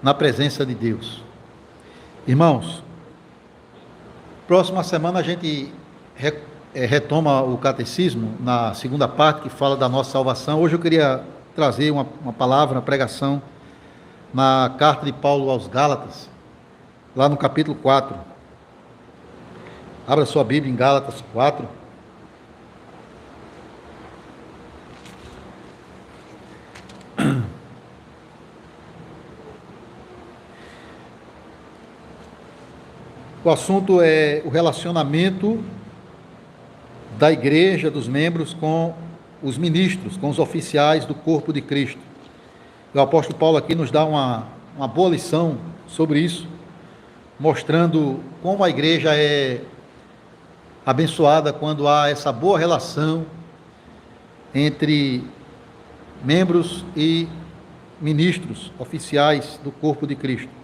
na presença de Deus. Irmãos, próxima semana a gente retoma o catecismo, na segunda parte que fala da nossa salvação. Hoje eu queria trazer uma palavra, uma pregação, na carta de Paulo aos Gálatas, lá no capítulo 4. Abra sua Bíblia em Gálatas 4. O assunto é o relacionamento da igreja, dos membros com os ministros, com os oficiais do corpo de Cristo. O apóstolo Paulo aqui nos dá uma boa lição sobre isso, mostrando como a igreja é abençoada quando há essa boa relação entre membros e ministros, oficiais do corpo de Cristo.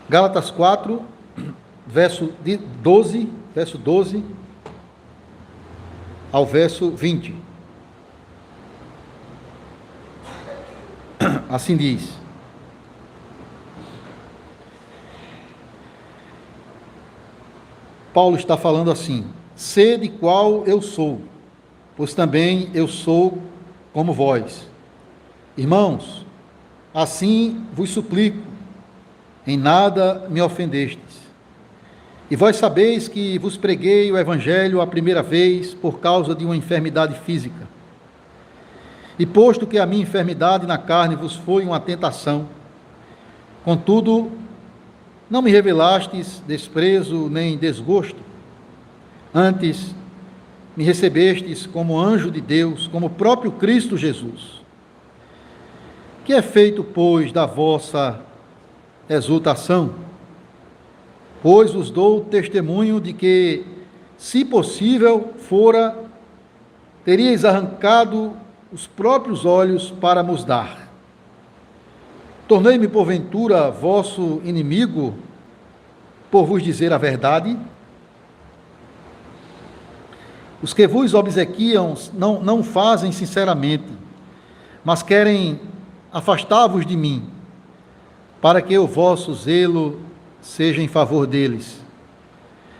Gálatas 4, verso 12 ao verso 20. Assim diz: Paulo está falando assim: sede qual eu sou, pois também eu sou como vós. Irmãos, assim vos suplico, em nada me ofendestes. E vós sabeis que vos preguei o Evangelho a primeira vez por causa de uma enfermidade física. E posto que a minha enfermidade na carne vos foi uma tentação, contudo, não me revelastes desprezo nem desgosto, antes me recebestes como anjo de Deus, como o próprio Cristo Jesus. Que é feito, pois, da vossa exultação? Pois vos dou testemunho de que, se possível fora, teríeis arrancado os próprios olhos para nos dar. Tornei-me, porventura, vosso inimigo, por vos dizer a verdade? Os que vos obsequiam não fazem sinceramente, mas querem afastar-vos de mim, para que o vosso zelo seja em favor deles.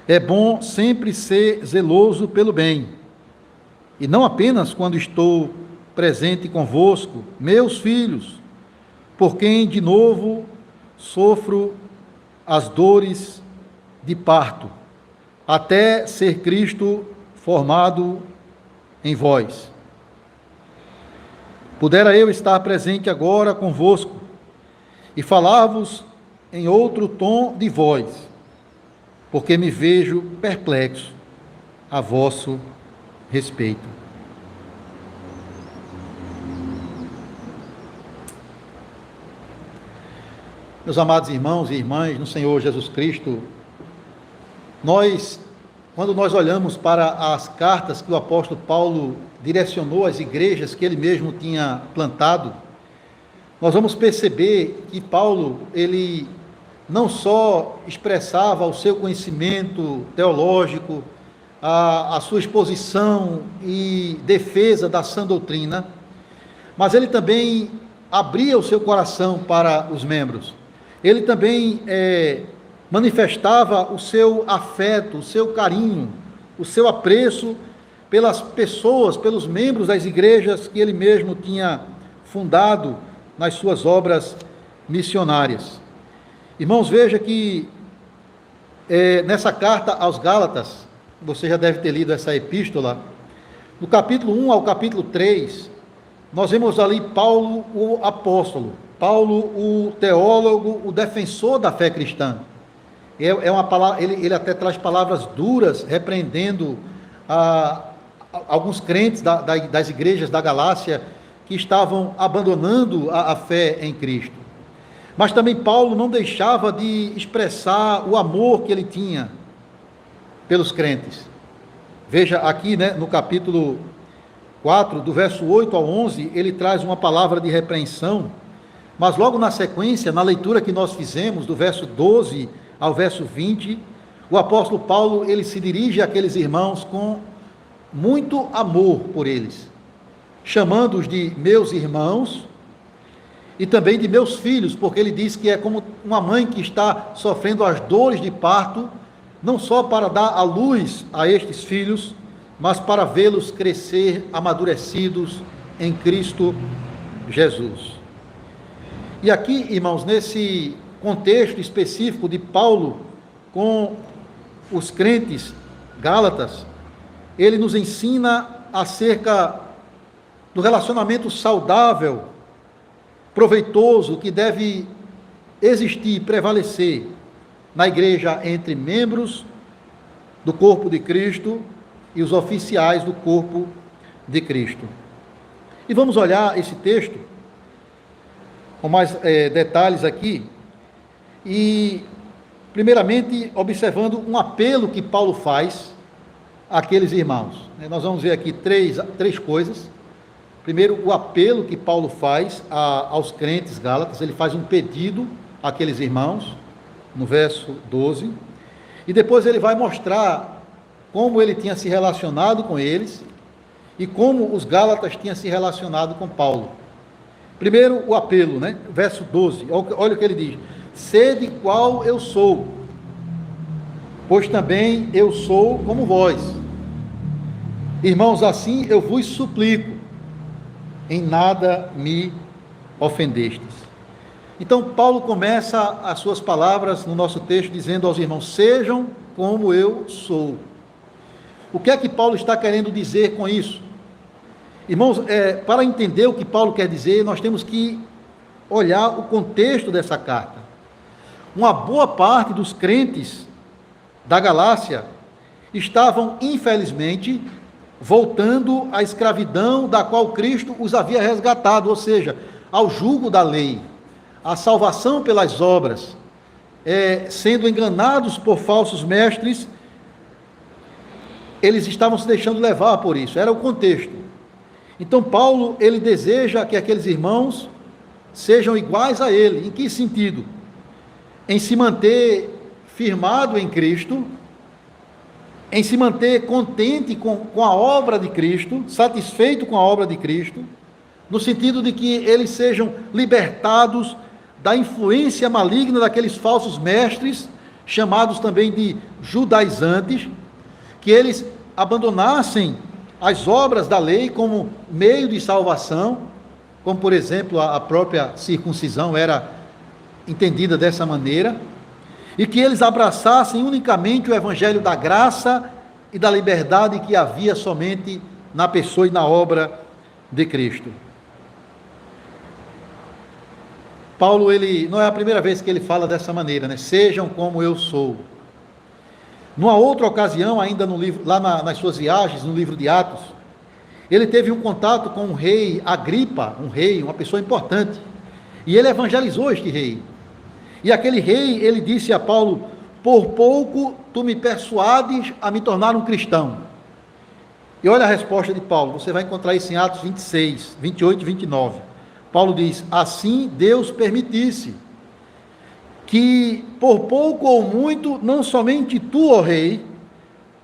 É bom sempre ser zeloso pelo bem, e não apenas quando estou presente convosco, meus filhos, por quem de novo sofro as dores de parto, até ser Cristo formado em vós. Pudera eu estar presente agora convosco e falar-vos em outro tom de voz, porque me vejo perplexo a vosso respeito. Meus amados irmãos e irmãs no Senhor Jesus Cristo, quando nós olhamos para as cartas que o apóstolo Paulo direcionou às igrejas que ele mesmo tinha plantado, nós vamos perceber que Paulo, ele não só expressava o seu conhecimento teológico, a sua exposição e defesa da sã doutrina, mas ele também abria o seu coração para os membros. Ele também manifestava o seu afeto, o seu carinho, o seu apreço pelas pessoas, pelos membros das igrejas que ele mesmo tinha fundado nas suas obras missionárias. Irmãos, veja que nessa carta aos Gálatas, você já deve ter lido essa epístola, do capítulo 1 ao capítulo 3, nós vemos ali Paulo, o apóstolo, Paulo, o teólogo, o defensor da fé cristã. Uma palavra, ele até traz palavras duras, repreendendo alguns crentes das igrejas da Galácia que estavam abandonando a fé em Cristo. Mas também Paulo não deixava de expressar o amor que ele tinha pelos crentes. Veja aqui, no capítulo 4, do verso 8 ao 11, ele traz uma palavra de repreensão, mas logo na sequência, na leitura que nós fizemos, do verso 12 ao verso 20, o apóstolo Paulo, ele se dirige àqueles irmãos com muito amor por eles. chamando-os de meus irmãos e também de meus filhos, porque ele diz que é como uma mãe que está sofrendo as dores de parto, não só para dar à luz a estes filhos, mas para vê-los crescer amadurecidos em Cristo Jesus. E aqui, irmãos, nesse contexto específico de Paulo com os crentes gálatas, ele nos ensina acerca do relacionamento saudável, proveitoso, que deve existir, prevalecer na igreja entre membros do corpo de Cristo e os oficiais do corpo de Cristo. E vamos olhar esse texto com mais detalhes aqui, e primeiramente observando um apelo que Paulo faz àqueles irmãos. Nós vamos ver aqui três coisas. Primeiro, o apelo que Paulo faz aos crentes gálatas. Ele faz um pedido àqueles irmãos, no verso 12, e depois ele vai mostrar como ele tinha se relacionado com eles e como os gálatas tinham se relacionado com Paulo. Primeiro, o apelo, verso 12, olha o que ele diz: sede qual eu sou, pois também eu sou como vós. Irmãos, assim eu vos suplico, em nada me ofendestes. Então, Paulo começa as suas palavras no nosso texto dizendo aos irmãos: sejam como eu sou. O que é que Paulo está querendo dizer com isso? Irmãos, para entender o que Paulo quer dizer, nós temos que olhar o contexto dessa carta. Uma boa parte dos crentes da Galácia estavam, infelizmente, voltando à escravidão da qual Cristo os havia resgatado, ou seja, ao jugo da lei, à salvação pelas obras, sendo enganados por falsos mestres. Eles estavam se deixando levar por isso, era o contexto. Então Paulo, ele deseja que aqueles irmãos sejam iguais a ele. Em que sentido? Em se manter firmado em Cristo, em se manter contente com a obra de Cristo, satisfeito com a obra de Cristo, no sentido de que eles sejam libertados da influência maligna daqueles falsos mestres, chamados também de judaizantes, que eles abandonassem as obras da lei como meio de salvação, como por exemplo a própria circuncisão era entendida dessa maneira, e que eles abraçassem unicamente o evangelho da graça e da liberdade que havia somente na pessoa e na obra de Cristo. Paulo, ele não é a primeira vez que ele fala dessa maneira, sejam como eu sou. Numa outra ocasião, ainda no livro, lá nas suas viagens, no livro de Atos, ele teve um contato com o rei Agripa, uma pessoa importante, e ele evangelizou este rei. E aquele rei, ele disse a Paulo: por pouco tu me persuades a me tornar um cristão. E olha a resposta de Paulo, você vai encontrar isso em Atos 26, 28 e 29. Paulo diz: assim Deus permitisse que por pouco ou muito, não somente tu, ó rei,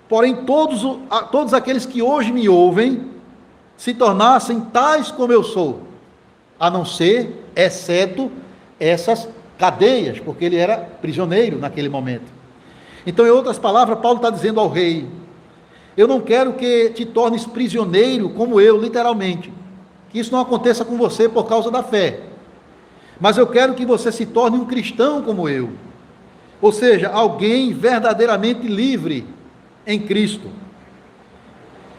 porém todos aqueles que hoje me ouvem, se tornassem tais como eu sou, a não ser, exceto essas cadeias, porque ele era prisioneiro naquele momento. Então, em outras palavras, Paulo está dizendo ao rei: eu não quero que te tornes prisioneiro como eu, literalmente, que isso não aconteça com você por causa da fé, mas eu quero que você se torne um cristão como eu, ou seja, alguém verdadeiramente livre em Cristo.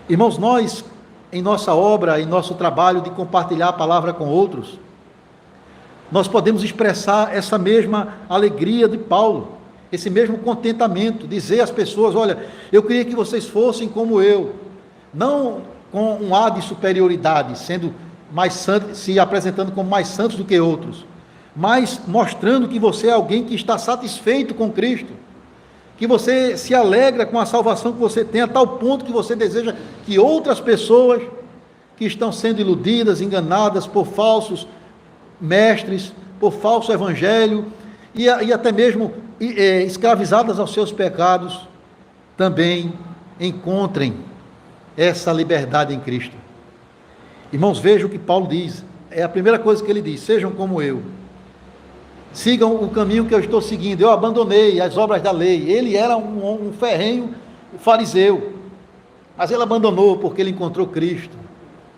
Irmãos, nós, em nossa obra, em nosso trabalho de compartilhar a palavra com outros, nós podemos expressar essa mesma alegria de Paulo, esse mesmo contentamento, dizer às pessoas: olha, eu queria que vocês fossem como eu, não com um ar de superioridade, sendo mais santos, se apresentando como mais santos do que outros, mas mostrando que você é alguém que está satisfeito com Cristo, que você se alegra com a salvação que você tem, a tal ponto que você deseja que outras pessoas que estão sendo iludidas, enganadas por falsos mestres, por falso evangelho, e até mesmo escravizadas aos seus pecados, também encontrem essa liberdade em Cristo. Irmãos, vejam o que Paulo diz. É a primeira coisa que ele diz: sejam como eu. Sigam o caminho que eu estou seguindo. Eu abandonei as obras da lei. Ele era um ferrenho fariseu, mas ele abandonou porque ele encontrou Cristo.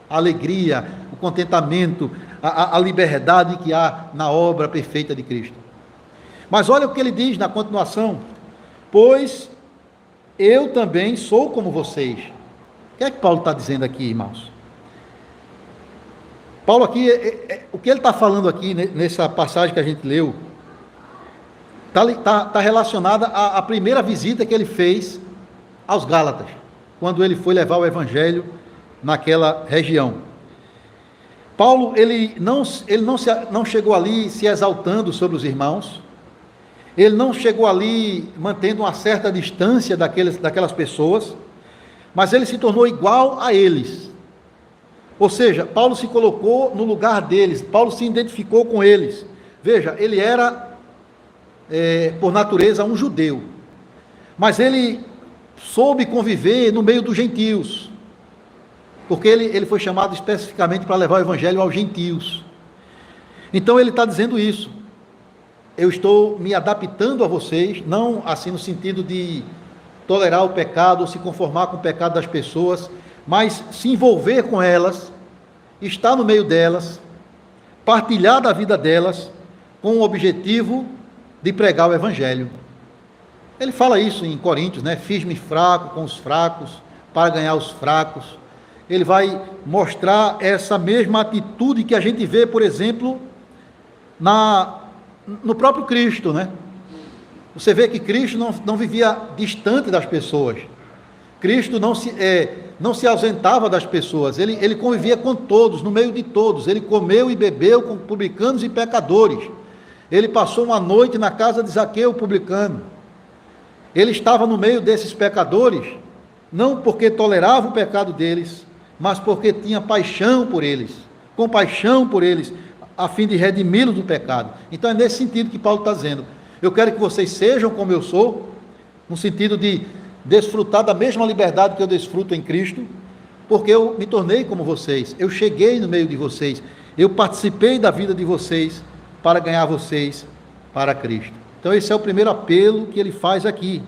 A alegria, o contentamento, a liberdade que há na obra perfeita de Cristo. Mas olha o que ele diz na continuação: pois eu também sou como vocês. O que é que Paulo está dizendo aqui, irmãos? Paulo aqui, o que ele está falando aqui nessa passagem que a gente leu, está relacionada à primeira visita que ele fez aos Gálatas, quando ele foi levar o evangelho naquela região. Paulo, ele não chegou ali se exaltando sobre os irmãos, ele não chegou ali mantendo uma certa distância daquelas pessoas, mas ele se tornou igual a eles. Ou seja, Paulo se colocou no lugar deles, Paulo se identificou com eles. Veja, ele era, por natureza, um judeu, mas ele soube conviver no meio dos gentios, porque ele foi chamado especificamente para levar o evangelho aos gentios. Então ele está dizendo isso: eu estou me adaptando a vocês, não assim no sentido de tolerar o pecado ou se conformar com o pecado das pessoas, mas se envolver com elas, estar no meio delas, partilhar da vida delas, com o objetivo de pregar o evangelho. Ele fala isso em Coríntios, né? Fiz-me fraco com os fracos, para ganhar os fracos. Ele vai mostrar essa mesma atitude que a gente vê, por exemplo, no próprio Cristo, né? Você vê que Cristo não vivia distante das pessoas. Cristo não se ausentava das pessoas, ele convivia com todos, no meio de todos. Ele comeu e bebeu com publicanos e pecadores. Ele passou uma noite na casa de Zaqueu, publicano. Ele estava no meio desses pecadores, não porque tolerava o pecado deles, mas porque tinha paixão por eles, compaixão por eles, a fim de redimi-los do pecado. Então é nesse sentido que Paulo está dizendo: eu quero que vocês sejam como eu sou, no sentido de desfrutar da mesma liberdade que eu desfruto em Cristo, porque eu me tornei como vocês, eu cheguei no meio de vocês, eu participei da vida de vocês para ganhar vocês para Cristo. Então esse é o primeiro apelo que ele faz aqui.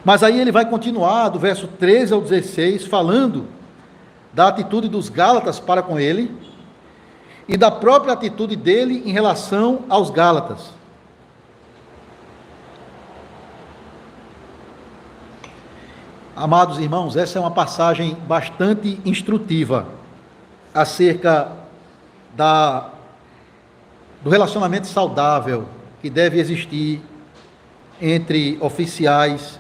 Mas aí ele vai continuar do verso 13 ao 16, falando da atitude dos Gálatas para com ele e da própria atitude dele em relação aos Gálatas. Amados irmãos, essa é uma passagem bastante instrutiva acerca do relacionamento saudável que deve existir entre oficiais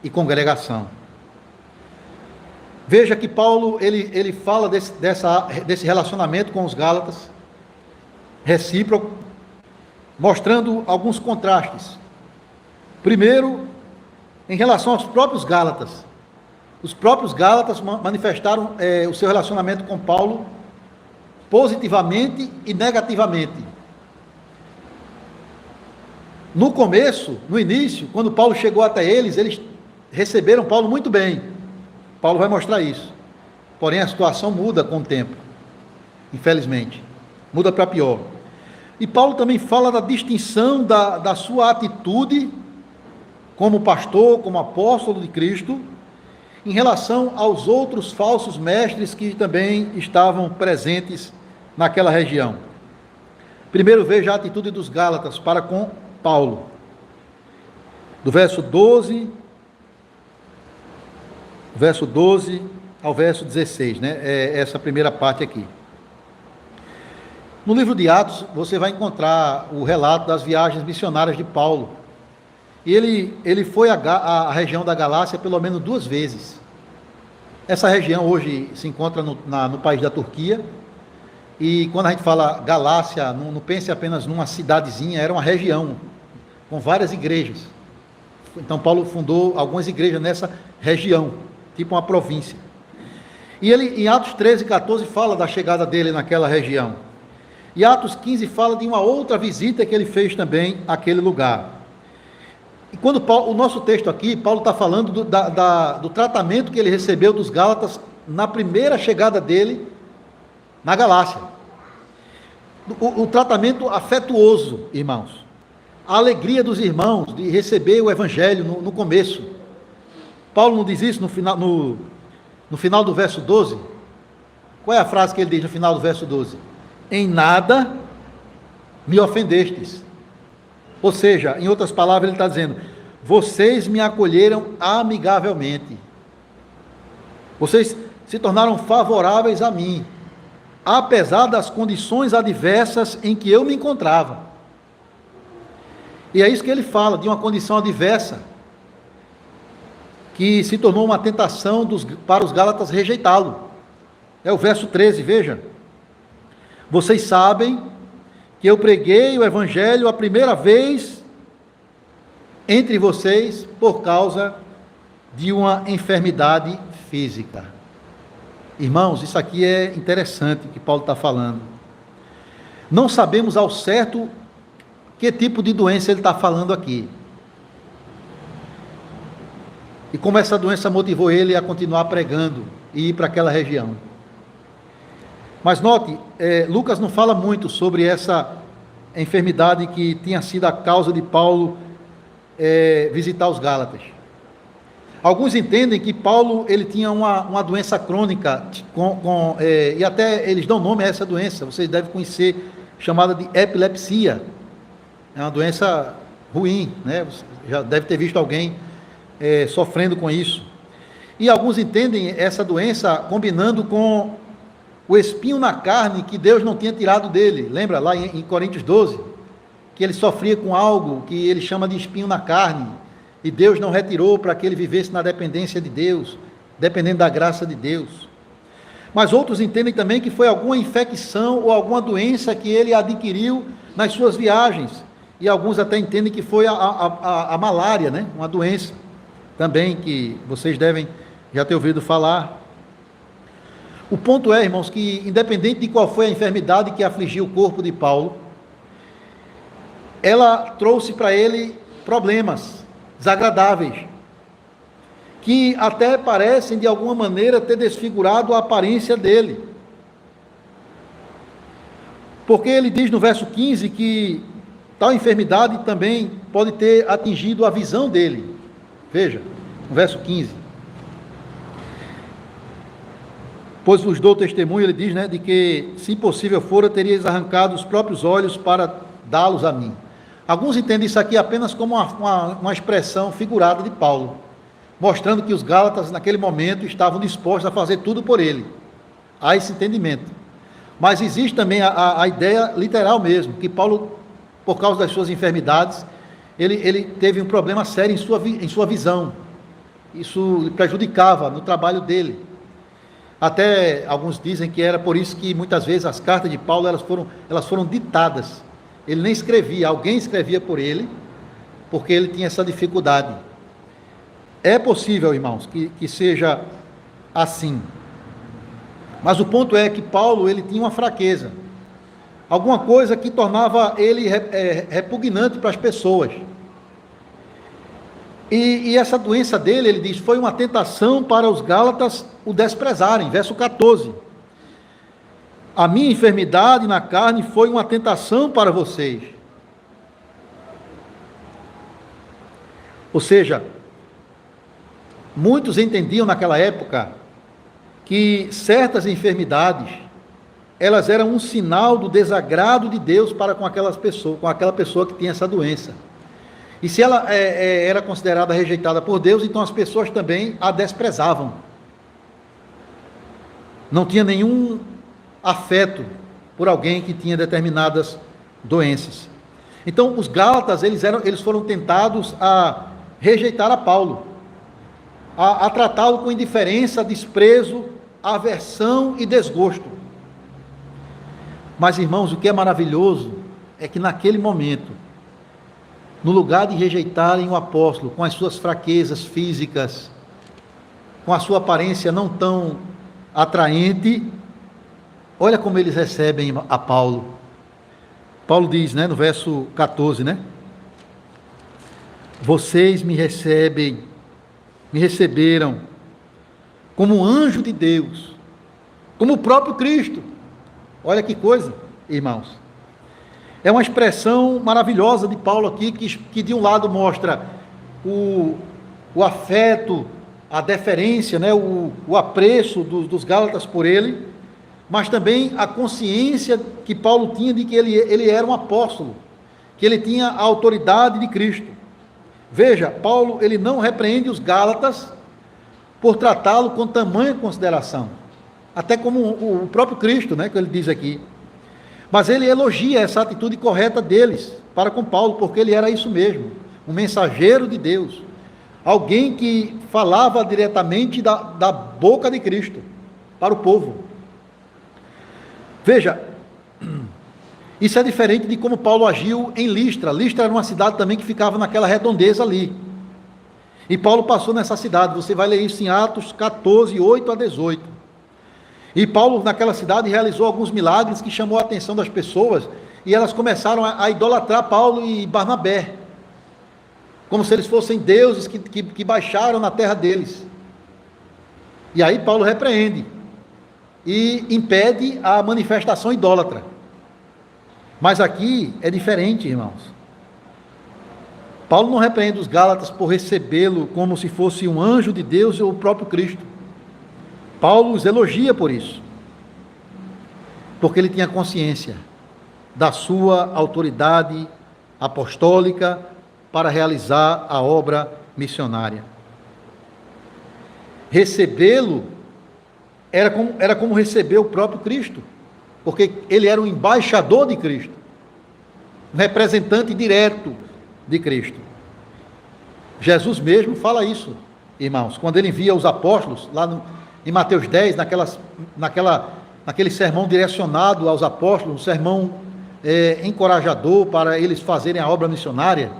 e congregação. Veja que Paulo, ele fala desse relacionamento com os Gálatas, recíproco, mostrando alguns contrastes. Primeiro, em relação aos próprios Gálatas. Os próprios Gálatas manifestaram o seu relacionamento com Paulo positivamente e negativamente. No começo, no início, quando Paulo chegou até eles receberam Paulo muito bem. Paulo vai mostrar isso. Porém, a situação muda com o tempo, infelizmente. Muda para pior. E Paulo também fala da distinção da sua atitude como pastor, como apóstolo de Cristo, em relação aos outros falsos mestres que também estavam presentes naquela região. Primeiro, veja a atitude dos Gálatas para com Paulo. Do verso 12 ao verso 16, né? É essa primeira parte aqui. No livro de Atos, você vai encontrar o relato das viagens missionárias de Paulo. E ele foi à região da Galácia pelo menos 2 vezes. Essa região hoje se encontra no país da Turquia. E quando a gente fala Galácia, não pense apenas numa cidadezinha, era uma região com várias igrejas. Então Paulo fundou algumas igrejas nessa região, tipo uma província. E ele, em Atos 13 e 14, fala da chegada dele naquela região. E Atos 15 fala de uma outra visita que ele fez também àquele lugar. E quando o nosso texto aqui, Paulo está falando do tratamento que ele recebeu dos Gálatas na primeira chegada dele na Galácia. O tratamento afetuoso, irmãos. A alegria dos irmãos de receber o Evangelho no começo. Paulo não diz isso no final do verso 12? Qual é a frase que ele diz no final do verso 12? Em nada me ofendestes. Ou seja, em outras palavras, ele está dizendo: vocês me acolheram amigavelmente. Vocês se tornaram favoráveis a mim, apesar das condições adversas em que eu me encontrava. E é isso que ele fala, de uma condição adversa, que se tornou uma tentação para os Gálatas rejeitá-lo. É o verso 13, veja. Vocês sabem que eu preguei o Evangelho a primeira vez entre vocês por causa de uma enfermidade física. Irmãos, isso aqui é interessante que Paulo está falando. Não sabemos ao certo que tipo de doença ele está falando aqui. E como essa doença motivou ele a continuar pregando e ir para aquela região. Mas note, Lucas não fala muito sobre essa enfermidade que tinha sido a causa de Paulo visitar os Gálatas. Alguns entendem que Paulo ele tinha uma doença crônica, e até eles dão nome a essa doença, vocês devem conhecer, chamada de epilepsia. É uma doença ruim, né? Você já deve ter visto alguém sofrendo com isso. E alguns entendem essa doença combinando com o espinho na carne que Deus não tinha tirado dele. Lembra lá em Coríntios 12? Que ele sofria com algo que ele chama de espinho na carne, e Deus não retirou para que ele vivesse na dependência de Deus, dependendo da graça de Deus. Mas outros entendem também que foi alguma infecção ou alguma doença que ele adquiriu nas suas viagens, e alguns até entendem que foi a malária, né? Uma doença também que vocês devem já ter ouvido falar. O ponto é, irmãos, que independente de qual foi a enfermidade que afligiu o corpo de Paulo, ela trouxe para ele problemas desagradáveis, que até parecem de alguma maneira ter desfigurado a aparência dele. Porque ele diz no verso 15 que tal enfermidade também pode ter atingido a visão dele. Veja, no verso 15. Pois vos dou testemunho, ele diz, né, de que, se possível fora, terias arrancado os próprios olhos para dá-los a mim. Alguns entendem isso aqui apenas como uma expressão figurada de Paulo, mostrando que os Gálatas, naquele momento, estavam dispostos a fazer tudo por ele. Há esse entendimento. Mas existe também a ideia literal mesmo, que Paulo, por causa das suas enfermidades, ele teve um problema sério em sua visão. Isso lhe prejudicava no trabalho dele. Até alguns dizem que era por isso que muitas vezes as cartas de Paulo elas foram ditadas. Ele nem escrevia, alguém escrevia por ele, porque ele tinha essa dificuldade. É possível, irmãos, que seja assim. Mas o ponto é que Paulo ele tinha uma fraqueza, alguma coisa que tornava ele repugnante para as pessoas. E essa doença dele, ele diz, foi uma tentação para os Gálatas o desprezarem. Verso 14. A minha enfermidade na carne foi uma tentação para vocês. Ou seja, muitos entendiam naquela época que certas enfermidades, elas eram um sinal do desagrado de Deus para com aquela pessoa que tinha essa doença. E se ela era considerada rejeitada por Deus, então as pessoas também a desprezavam. Não tinha nenhum afeto por alguém que tinha determinadas doenças. Então, os Gálatas, eles foram tentados a rejeitar a Paulo, a tratá-lo com indiferença, desprezo, aversão e desgosto. Mas, irmãos, o que é maravilhoso é que naquele momento, no lugar de rejeitarem o apóstolo com as suas fraquezas físicas, com a sua aparência não tão atraente, olha como eles recebem a Paulo. Paulo diz, né, no verso 14, né? Vocês me receberam como anjo de Deus, como o próprio Cristo. Olha que coisa, irmãos. É uma expressão maravilhosa de Paulo aqui, que de um lado mostra o afeto, a deferência, né, o apreço dos Gálatas por ele, mas também a consciência que Paulo tinha de que ele era um apóstolo, que ele tinha a autoridade de Cristo. Veja, Paulo, ele não repreende os Gálatas por tratá-lo com tamanha consideração, até como o próprio Cristo, né, que ele diz aqui. Mas ele elogia essa atitude correta deles para com Paulo, porque ele era isso mesmo, um mensageiro de Deus, alguém que falava diretamente da boca de Cristo para o povo. Veja, isso é diferente de como Paulo agiu em Listra. Listra era uma cidade também que ficava naquela redondeza ali. E Paulo passou nessa cidade, você vai ler isso em Atos 14, 8 a 18. E Paulo naquela cidade realizou alguns milagres que chamou a atenção das pessoas, e elas começaram a idolatrar Paulo e Barnabé, como se eles fossem deuses que baixaram na terra deles. E aí Paulo repreende e impede a manifestação idólatra. Mas aqui é diferente, irmãos. Paulo não repreende os Gálatas por recebê-lo como se fosse um anjo de Deus ou o próprio Cristo. Paulo os elogia por isso, porque ele tinha consciência da sua autoridade apostólica para realizar a obra missionária. Recebê-lo era como receber o próprio Cristo, porque ele era o embaixador de Cristo, um representante direto de Cristo. Jesus mesmo fala isso, irmãos, quando ele envia os apóstolos, lá em Mateus 10, naquele sermão direcionado aos apóstolos, um sermão encorajador para eles fazerem a obra missionária.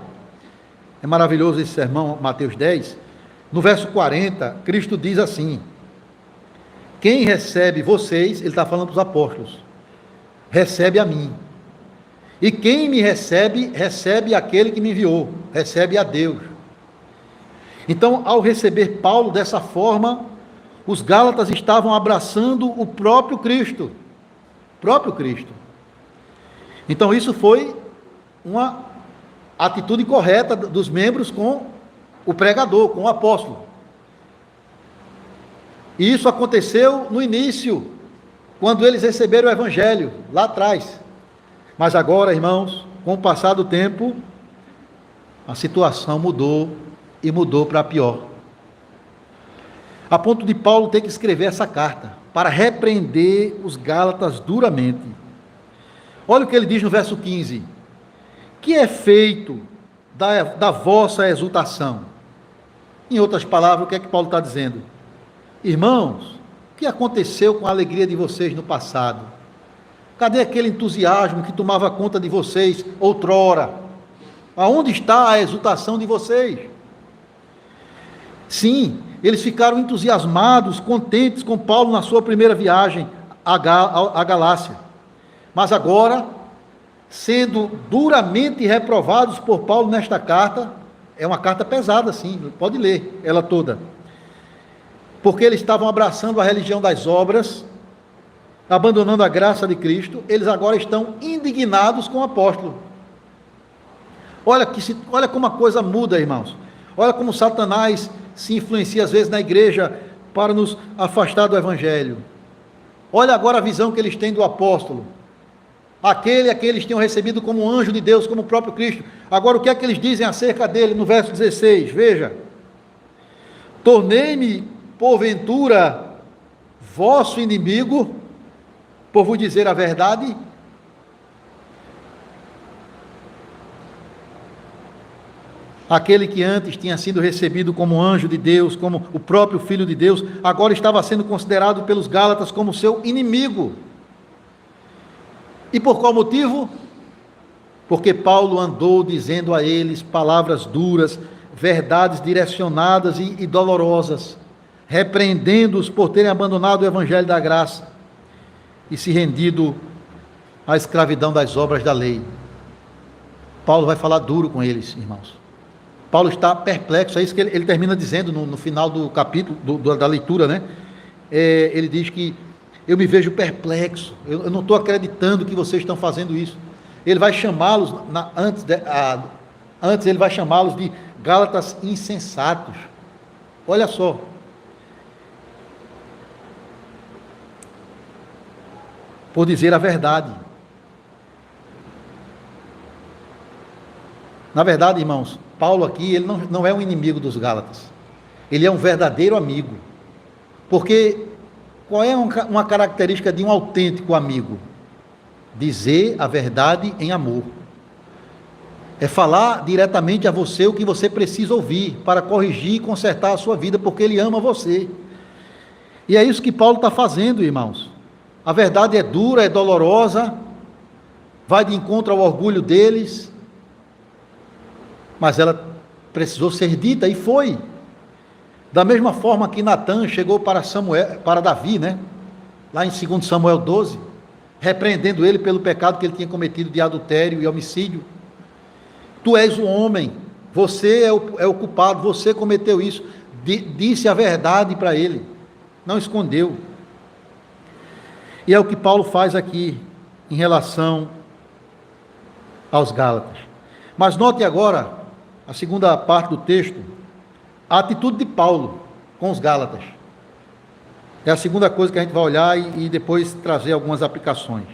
É maravilhoso esse sermão, Mateus 10. No verso 40, Cristo diz assim: quem recebe vocês, ele está falando para os apóstolos, recebe a mim. E quem me recebe, recebe aquele que me enviou, recebe a Deus. Então, ao receber Paulo dessa forma, os Gálatas estavam abraçando o próprio Cristo. Próprio Cristo. Então, isso foi uma atitude correta dos membros com o pregador, com o apóstolo. E isso aconteceu no início, quando eles receberam o Evangelho, lá atrás. Mas agora, irmãos, com o passar do tempo, a situação mudou, e mudou para pior. A ponto de Paulo ter que escrever essa carta, para repreender os Gálatas duramente. Olha o que ele diz no verso 15: que é feito da vossa exultação? Em outras palavras, o que é que Paulo está dizendo? Irmãos, o que aconteceu com a alegria de vocês no passado? Cadê aquele entusiasmo que tomava conta de vocês outrora? Aonde está a exultação de vocês? Sim, eles ficaram entusiasmados, contentes com Paulo na sua primeira viagem à Galácia. Mas agora, sendo duramente reprovados por Paulo nesta carta, é uma carta pesada, sim, pode ler ela toda. Porque eles estavam abraçando a religião das obras, abandonando a graça de Cristo, eles agora estão indignados com o apóstolo. Olha como a coisa muda, irmãos. Olha como Satanás se influencia às vezes na igreja para nos afastar do Evangelho. Olha agora a visão que eles têm do apóstolo. Aquele a que eles tinham recebido como um anjo de Deus, como o próprio Cristo. Agora o que é que eles dizem acerca dele no verso 16? Veja. Tornei-me, porventura, vosso inimigo, por vos dizer a verdade? Aquele que antes tinha sido recebido como anjo de Deus, como o próprio Filho de Deus, agora estava sendo considerado pelos Gálatas como seu inimigo. E por qual motivo? Porque Paulo andou dizendo a eles palavras duras, verdades direcionadas e dolorosas, repreendendo-os por terem abandonado o Evangelho da graça e se rendido à escravidão das obras da lei. Paulo vai falar duro com eles, irmãos. Paulo está perplexo, é isso que ele termina dizendo no final do capítulo, da leitura, né? ele diz que eu me vejo perplexo, eu não estou acreditando que vocês estão fazendo isso. Ele vai chamá-los, antes ele vai chamá-los de Gálatas insensatos. Olha só. Por dizer a verdade. Na verdade, irmãos, Paulo aqui, ele não é um inimigo dos Gálatas. Ele é um verdadeiro amigo. Porque qual é uma característica de um autêntico amigo? Dizer a verdade em amor. É falar diretamente a você o que você precisa ouvir para corrigir e consertar a sua vida, porque ele ama você. E é isso que Paulo está fazendo, irmãos. A verdade é dura, é dolorosa, vai de encontro ao orgulho deles, mas ela precisou ser dita, e foi. Da mesma forma que Natã chegou para Davi, né? Lá em 2 Samuel 12, repreendendo ele pelo pecado que ele tinha cometido de adultério e homicídio. Tu és o homem, você é o culpado, você cometeu isso. Disse a verdade para ele, não escondeu. E é o que Paulo faz aqui em relação aos Gálatas. Mas note agora a segunda parte do texto, a atitude de Paulo com os Gálatas. É a segunda coisa que a gente vai olhar e depois trazer algumas aplicações.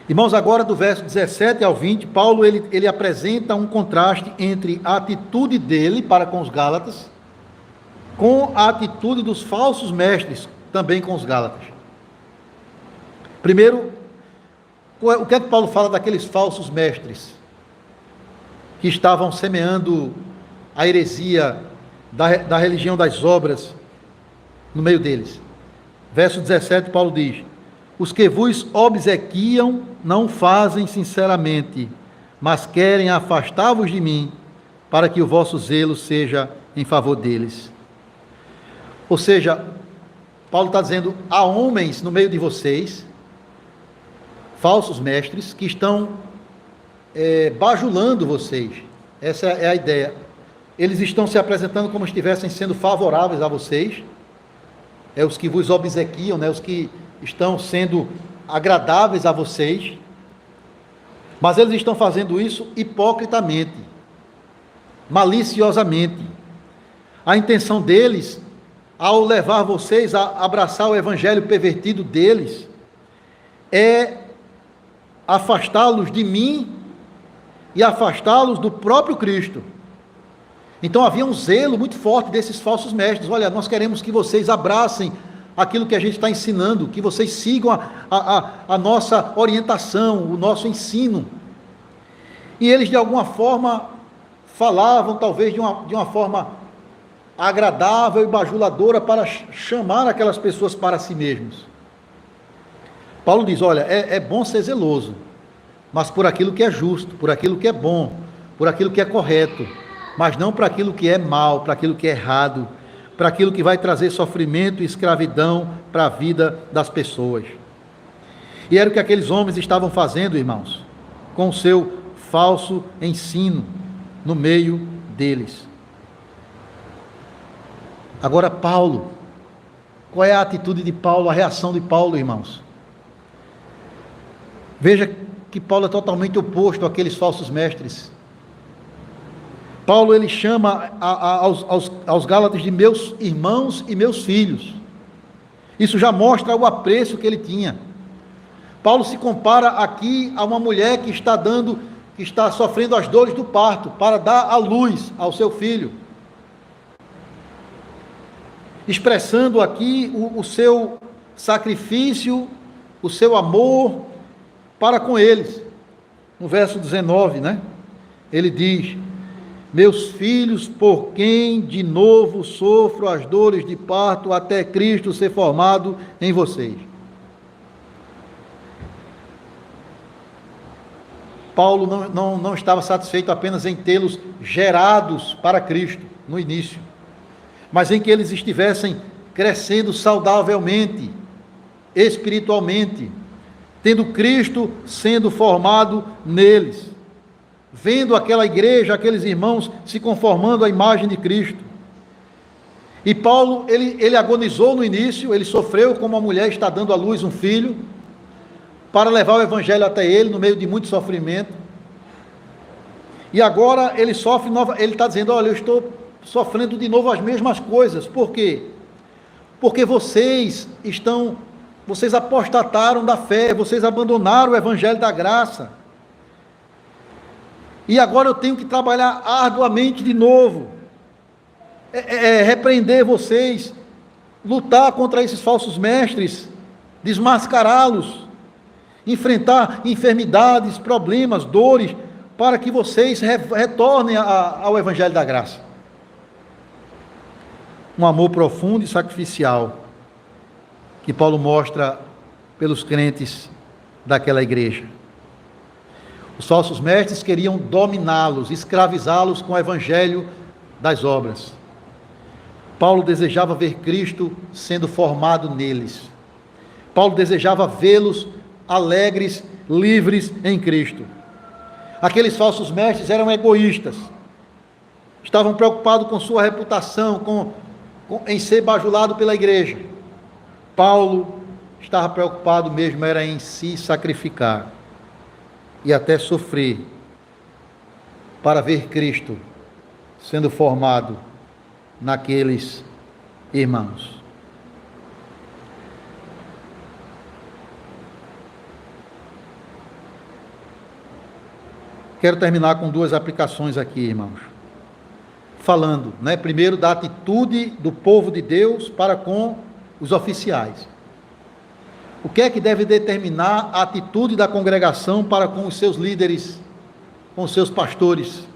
Irmãos, agora do verso 17 ao 20, Paulo ele apresenta um contraste entre a atitude dele para com os Gálatas, com a atitude dos falsos mestres também com os Gálatas. Primeiro, o que é que Paulo fala daqueles falsos mestres que estavam semeando a heresia da religião das obras no meio deles? Verso 17, Paulo diz: os que vos obsequiam não fazem sinceramente, mas querem afastar-vos de mim, para que o vosso zelo seja em favor deles. Ou seja, Paulo está dizendo, há homens no meio de vocês, falsos mestres, que estão bajulando vocês. Essa é a ideia. Eles estão se apresentando como se estivessem sendo favoráveis a vocês, os que vos obsequiam, os que estão sendo agradáveis a vocês, mas eles estão fazendo isso hipocritamente, maliciosamente. A intenção deles, ao levar vocês a abraçar o evangelho pervertido deles, é afastá-los de mim e afastá-los do próprio Cristo. Então havia um zelo muito forte desses falsos mestres. Olha, nós queremos que vocês abracem aquilo que a gente está ensinando, que vocês sigam a nossa orientação, o nosso ensino. E eles de alguma forma falavam, talvez de uma forma agradável e bajuladora, para chamar aquelas pessoas para si mesmos. Paulo diz, olha, é bom ser zeloso, mas por aquilo que é justo, por aquilo que é bom, por aquilo que é correto, mas não para aquilo que é mal, para aquilo que é errado, para aquilo que vai trazer sofrimento e escravidão para a vida das pessoas. E era o que aqueles homens estavam fazendo, irmãos, com o seu falso ensino no meio deles. Agora Paulo, qual é a atitude de Paulo, a reação de Paulo, irmãos? Veja que Paulo é totalmente oposto àqueles falsos mestres. Paulo ele chama aos Gálatas de meus irmãos e meus filhos. Isso já mostra o apreço que ele tinha. Paulo se compara aqui a uma mulher que está sofrendo as dores do parto para dar à luz ao seu filho, expressando aqui o seu sacrifício, o seu amor para com eles. No verso 19, ele diz: meus filhos, por quem de novo sofro as dores de parto, até Cristo ser formado em vocês. Paulo não estava satisfeito apenas em tê-los gerados para Cristo no início, mas em que eles estivessem crescendo saudavelmente, espiritualmente, tendo Cristo sendo formado neles. vendo aquela igreja, aqueles irmãos se conformando à imagem de Cristo. E Paulo, ele agonizou no início, ele sofreu como uma mulher está dando à luz um filho, para levar o evangelho até ele, no meio de muito sofrimento. E agora ele sofre, ele está dizendo, olha, eu estou sofrendo de novo as mesmas coisas. Por quê? Porque vocês apostataram da fé, vocês abandonaram o evangelho da graça. E agora eu tenho que trabalhar arduamente de novo, repreender vocês, lutar contra esses falsos mestres, desmascará-los, enfrentar enfermidades, problemas, dores, para que vocês retornem ao evangelho da graça. Um amor profundo e sacrificial que Paulo mostra pelos crentes daquela igreja. Os falsos mestres queriam dominá-los, escravizá-los com o evangelho das obras. Paulo desejava ver Cristo sendo formado neles. Paulo desejava vê-los alegres, livres em Cristo. Aqueles falsos mestres eram egoístas, estavam preocupados com sua reputação, em ser bajulado pela igreja. Paulo estava preocupado mesmo, era em se sacrificar e até sofrer para ver Cristo sendo formado naqueles irmãos. Quero terminar com duas aplicações aqui, irmãos. Falando, primeiro da atitude do povo de Deus para com os oficiais. O que é que deve determinar a atitude da congregação para com os seus líderes, com os seus pastores?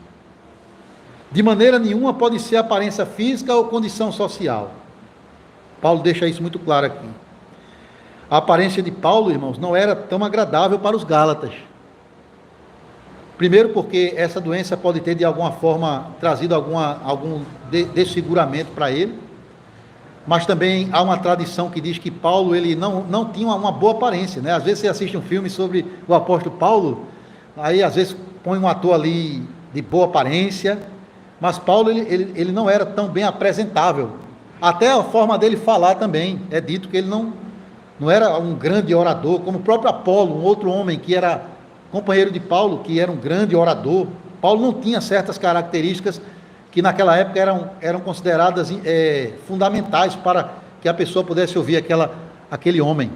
De maneira nenhuma pode ser aparência física ou condição social. Paulo deixa isso muito claro aqui. A aparência de Paulo, irmãos, não era tão agradável para os Gálatas. Primeiro porque essa doença pode ter de alguma forma trazido algum desfiguramento para ele, mas também há uma tradição que diz que Paulo ele não tinha uma boa aparência, Às vezes você assiste um filme sobre o apóstolo Paulo, aí às vezes põe um ator ali de boa aparência, mas Paulo ele não era tão bem apresentável, até a forma dele falar também, é dito que ele não era um grande orador, como o próprio Apolo, um outro homem que era companheiro de Paulo, que era um grande orador. Paulo não tinha certas características que naquela época eram consideradas fundamentais para que a pessoa pudesse ouvir aquele homem.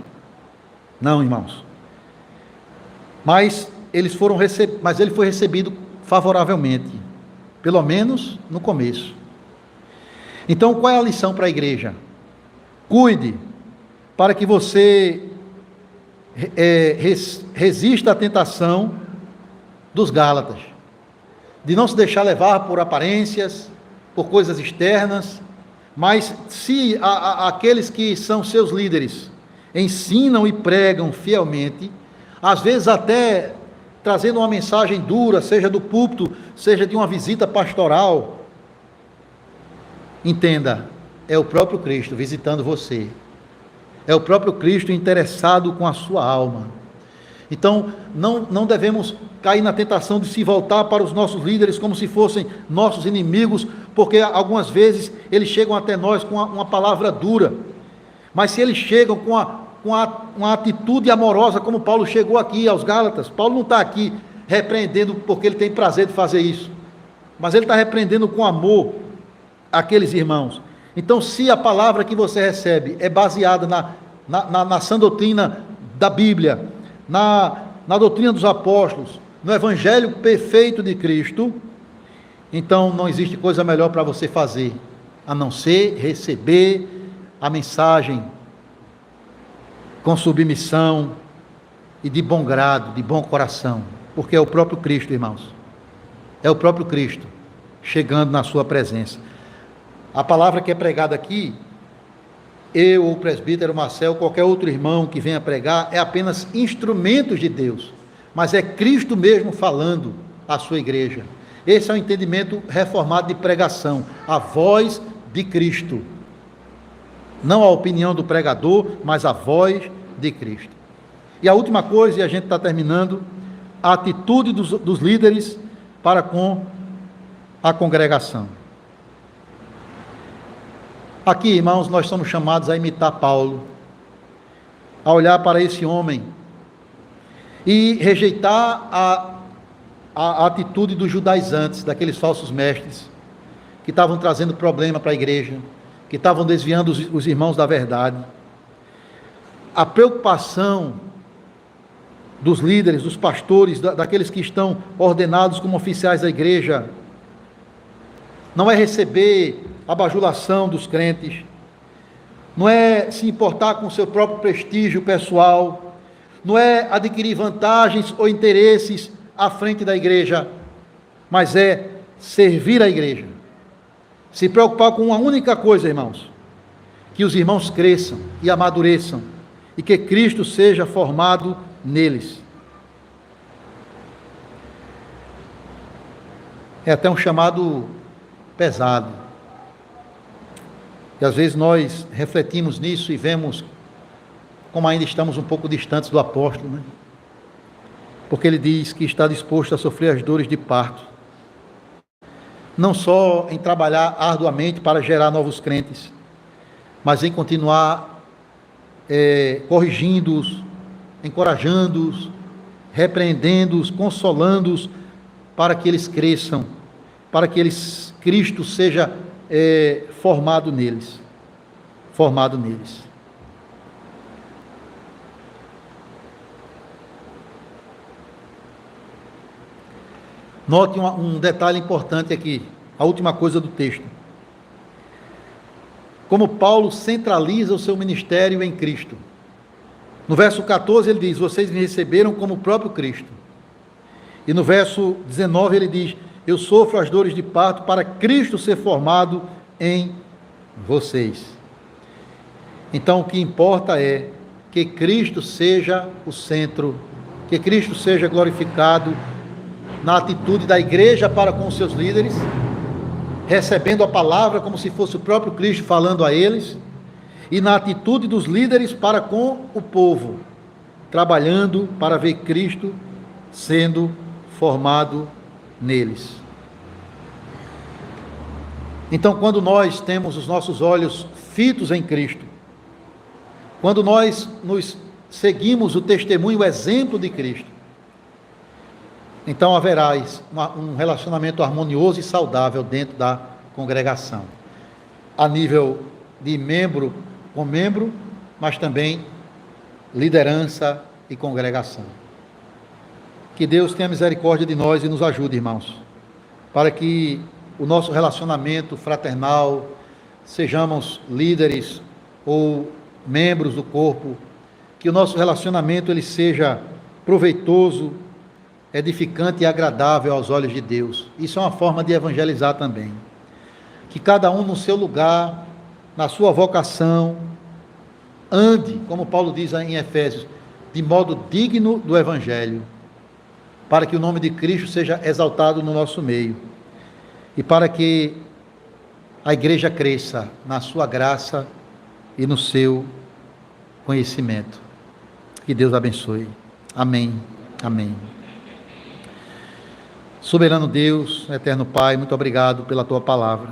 Não, irmãos. Mas ele foi recebido favoravelmente, pelo menos no começo. Então, qual é a lição para a igreja? Cuide para que você resista à tentação dos Gálatas, de não se deixar levar por aparências, por coisas externas, mas se aqueles que são seus líderes ensinam e pregam fielmente, às vezes até trazendo uma mensagem dura, seja do púlpito, seja de uma visita pastoral, entenda, é o próprio Cristo visitando você. É o próprio Cristo interessado com a sua alma. Então, não devemos cair na tentação de se voltar para os nossos líderes como se fossem nossos inimigos, porque algumas vezes eles chegam até nós com uma palavra dura. Mas se eles chegam com uma atitude amorosa, como Paulo chegou aqui aos Gálatas, Paulo não está aqui repreendendo porque ele tem prazer de fazer isso, mas ele está repreendendo com amor aqueles irmãos. Então, se a palavra que você recebe é baseada na sã doutrina da Bíblia, na doutrina dos apóstolos, no evangelho perfeito de Cristo, então não existe coisa melhor para você fazer, a não ser receber a mensagem com submissão e de bom grado, de bom coração, porque é o próprio Cristo, irmãos, é o próprio Cristo chegando na sua presença. A palavra que é pregada aqui, eu, o presbítero Marcel, qualquer outro irmão que venha pregar, é apenas instrumentos de Deus, mas é Cristo mesmo falando à sua igreja. Esse é o entendimento reformado de pregação, a voz de Cristo. Não a opinião do pregador, mas a voz de Cristo. E a última coisa, e a gente está terminando, a atitude dos líderes para com a congregação. Aqui, irmãos, nós somos chamados a imitar Paulo, a olhar para esse homem e rejeitar a atitude dos judaizantes, daqueles falsos mestres, que estavam trazendo problema para a igreja, que estavam desviando os irmãos da verdade. A preocupação dos líderes, dos pastores, daqueles que estão ordenados como oficiais da igreja, não é receber a bajulação dos crentes, não é se importar com o seu próprio prestígio pessoal, não é adquirir vantagens ou interesses à frente da igreja, mas é servir a igreja. Se preocupar com uma única coisa, irmãos: que os irmãos cresçam e amadureçam, e que Cristo seja formado neles. É até um chamado pesado. E às vezes nós refletimos nisso e vemos como ainda estamos um pouco distantes do apóstolo, né? Porque ele diz que está disposto a sofrer as dores de parto, não só em trabalhar arduamente para gerar novos crentes, mas em continuar corrigindo-os, encorajando-os, repreendendo-os, consolando-os, para que eles cresçam, para que Cristo seja formado neles. Note um detalhe importante aqui, a última coisa do texto. Como Paulo centraliza o seu ministério em Cristo. No verso 14 ele diz: vocês me receberam como o próprio Cristo. E no verso 19 ele diz: eu sofro as dores de parto para Cristo ser formado em vocês. Então o que importa é que Cristo seja o centro, que Cristo seja glorificado na atitude da igreja para com os seus líderes, recebendo a palavra como se fosse o próprio Cristo falando a eles, e na atitude dos líderes para com o povo, trabalhando para ver Cristo sendo formado neles. Então, quando nós temos os nossos olhos fitos em Cristo, quando nós nos seguimos o testemunho, o exemplo de Cristo, então haverá um relacionamento harmonioso e saudável dentro da congregação, a nível de membro com membro, mas também liderança e congregação. Que Deus tenha misericórdia de nós e nos ajude, irmãos, para que o nosso relacionamento fraternal, sejamos líderes ou membros do corpo, que o nosso relacionamento ele seja proveitoso, edificante e agradável aos olhos de Deus. Isso é uma forma de evangelizar também. Que cada um no seu lugar, na sua vocação, ande, como Paulo diz em Efésios, de modo digno do Evangelho, para que o nome de Cristo seja exaltado no nosso meio, e para que a igreja cresça na sua graça e no seu conhecimento. Que Deus abençoe. Amém. Amém. Soberano Deus, eterno Pai, muito obrigado pela Tua palavra.